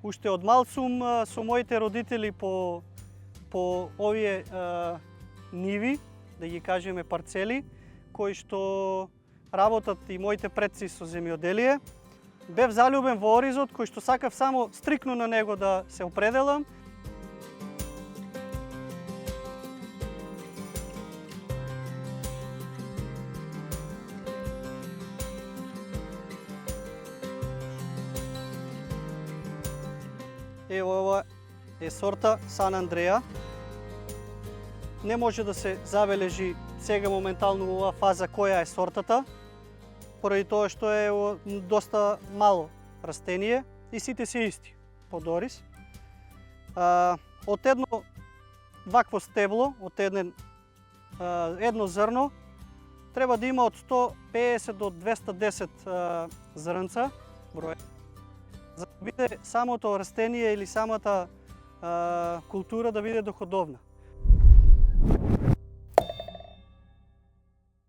Уште од мал сум со моите родители по овие ниви, да ги кажеме парцели, кои што работат и моите предци со земјоделие. Бев залюбен во оризот, кој што сакав само стрикно на него да се определам. Ево ова е сорта Сан Андреа. Не може да се забележи сега моментално во оваа фаза која е сортата, поради тоа што е доста мало растение и сите се исти по дорис. Од едно вакво стебло, од едно зрно, треба да има од 150 до 210 зрнца број, за да биде самото растение или самата култура да биде доходовна.